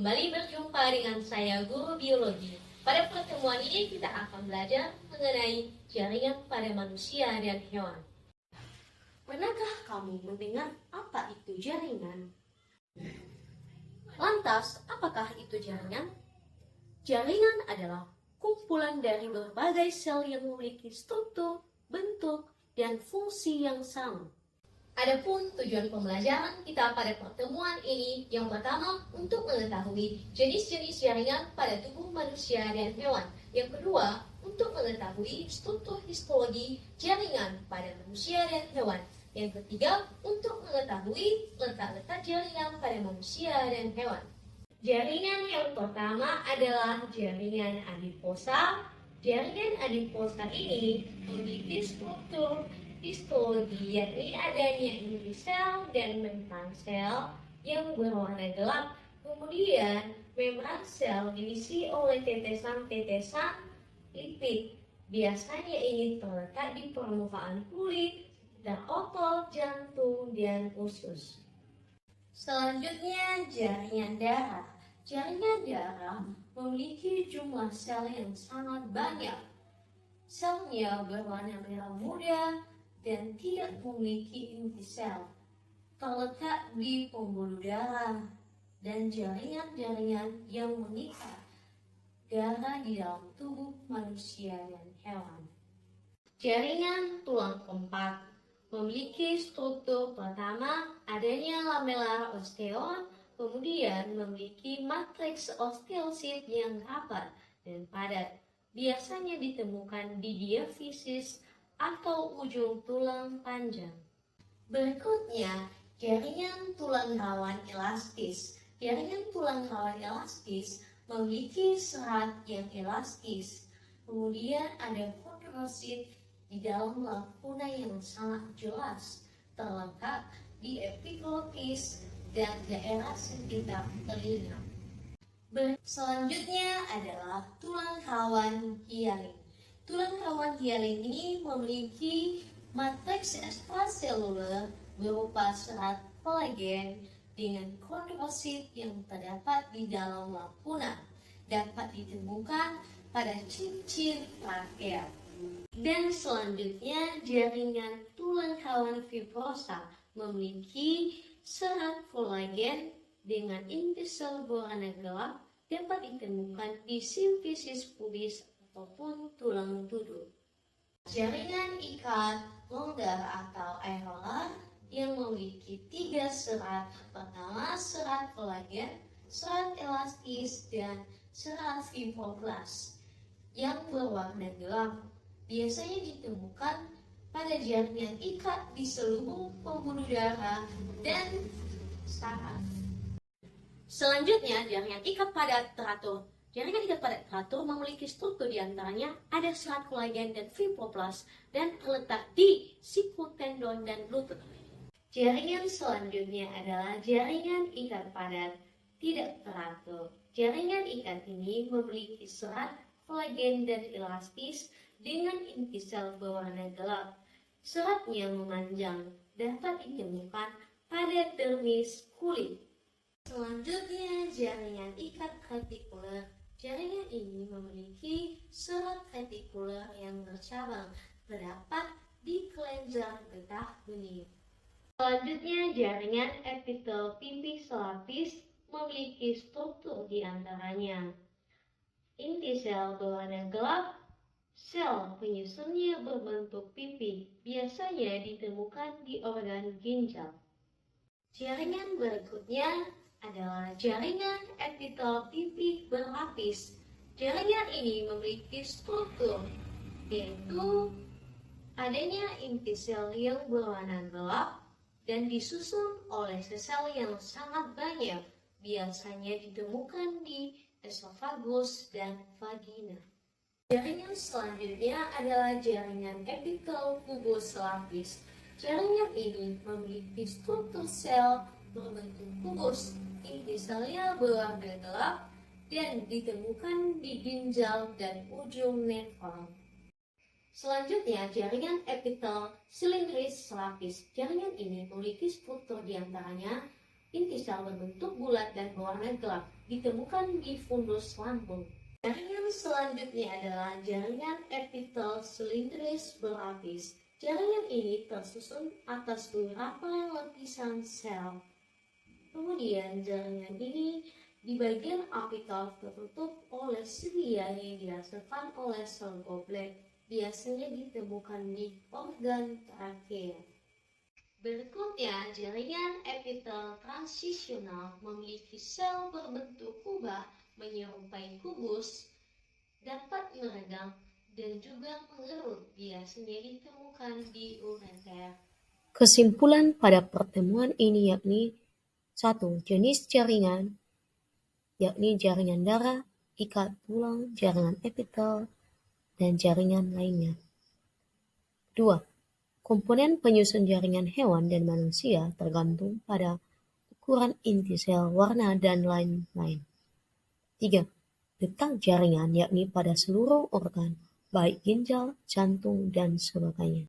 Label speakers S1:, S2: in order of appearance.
S1: Kembali berjumpa dengan saya, Guru Biologi. Pada pertemuan ini kita akan belajar mengenai jaringan pada manusia dan hewan. Pernahkah kamu mendengar apa itu jaringan? Lantas, apakah itu jaringan? Jaringan adalah kumpulan dari berbagai sel yang memiliki struktur, bentuk, dan fungsi yang sama. Adapun tujuan pembelajaran kita pada pertemuan ini yang pertama untuk mengetahui jenis-jenis jaringan pada tubuh manusia dan hewan. Yang kedua untuk mengetahui struktur histologi jaringan pada manusia dan hewan. Yang ketiga untuk mengetahui letak-letak jaringan pada manusia dan hewan. Jaringan yang pertama adalah jaringan adiposa. Jaringan adiposa ini memiliki struktur histologi, yakni adanya inti sel dan membran sel yang berwarna gelap. Kemudian membran sel diisi oleh tetesan-tetesan lipid. Biasanya ini terletak di permukaan kulit, dan otot, jantung, dan usus. Selanjutnya jaringan darah. Jaringan darah memiliki jumlah sel yang sangat banyak. Selnya berwarna merah muda dan tidak memiliki inti sel, terletak di pembuluh darah dan jaringan-jaringan yang mengikat darah di dalam tubuh manusia dan hewan. Jaringan tulang keempat memiliki struktur pertama adanya lamella osteon, kemudian memiliki matriks osteosit yang rapat dan padat. Biasanya ditemukan di diafisis atau ujung tulang panjang. Berikutnya, jaringan tulang rawan elastis. Jaringan tulang rawan elastis memiliki serat yang elastis. Kemudian ada kondrosit di dalam lakuna yang sangat jelas, terletak di epiglotis dan daerah sekitar telinga. Selanjutnya adalah tulang rawan hialin. Tulang rawan hialin ini memiliki matriks ekstraseluler berupa serat kolagen dengan kondrosit yang terdapat di dalam lakuna. Dapat ditemukan pada cincin trachea. Dan selanjutnya jaringan tulang rawan fibrosa memiliki serat kolagen dengan inti sel berwarna gelap, dapat ditemukan di simfisis pubis ataupun tulang duduk. Jaringan ikat longgar atau areolar yang memiliki 3 serat. Pertama, serat kolagen, serat elastis, dan serat fibroblas yang berwarna gelap. Biasanya ditemukan pada jaringan ikat di seluruh pembuluh darah dan saraf. Selanjutnya, jaringan ikat padat teratur. Jaringan ikat padat teratur memiliki struktur diantaranya ada serat kolagen dan fibroblast dan terletak di siku tendon dan lutut. Jaringan selanjutnya adalah jaringan ikat padat tidak teratur. Jaringan ikat ini memiliki serat kolagen dan elastis dengan inti sel berwarna gelap. Seratnya memanjang, dapat ditemukan pada dermis kulit. Selanjutnya, jaringan ikat retikuler. Jaringan ini memiliki serat retikuler yang bercabang, terdapat di kelenjar getah benih. Selanjutnya, jaringan epitel pipi selapis memiliki struktur diantaranya inti sel berwarna gelap, sel penyusunnya berbentuk pipi, biasanya ditemukan di organ ginjal. Jaringan berikutnya adalah jaringan epitel pipi berlapis. Jaringan ini memiliki struktur, yaitu adanya inti sel yang berwarna gelap dan disusun oleh sel yang sangat banyak, biasanya ditemukan di esofagus dan vagina. Jaringan selanjutnya adalah jaringan epitel pubis lapis. Jaringan ini memiliki struktur sel berbentuk kubus, inti selnya berwarna gelap dan ditemukan di ginjal dan ujung nefron. Selanjutnya, jaringan epitel silindris lapis. Jaringan ini memiliki struktur diantaranya Inti sel berbentuk bulat dan berwarna gelap ditemukan di fundus lambung. Jaringan selanjutnya adalah jaringan epitel silindris berlapis. Jaringan ini tersusun atas beberapa lapisan sel. Kemudian jaringan ini di bagian apikal tertutup oleh selia yang dihasilkan oleh sel goblet, biasanya ditemukan di organ trakea. Berikutnya, jaringan epitel transisional memiliki sel berbentuk kubah menyerupai kubus, dapat meregang dan juga mengerut, biasanya ditemukan di ureter. Kesimpulan pada pertemuan ini yakni 1. Jenis jaringan yakni jaringan darah, ikat tulang, jaringan epitel, dan jaringan lainnya. 2. Komponen penyusun jaringan hewan dan manusia tergantung pada ukuran inti sel, warna, dan lain-lain. 3. Letak jaringan yakni pada seluruh organ, baik ginjal, jantung, dan sebagainya.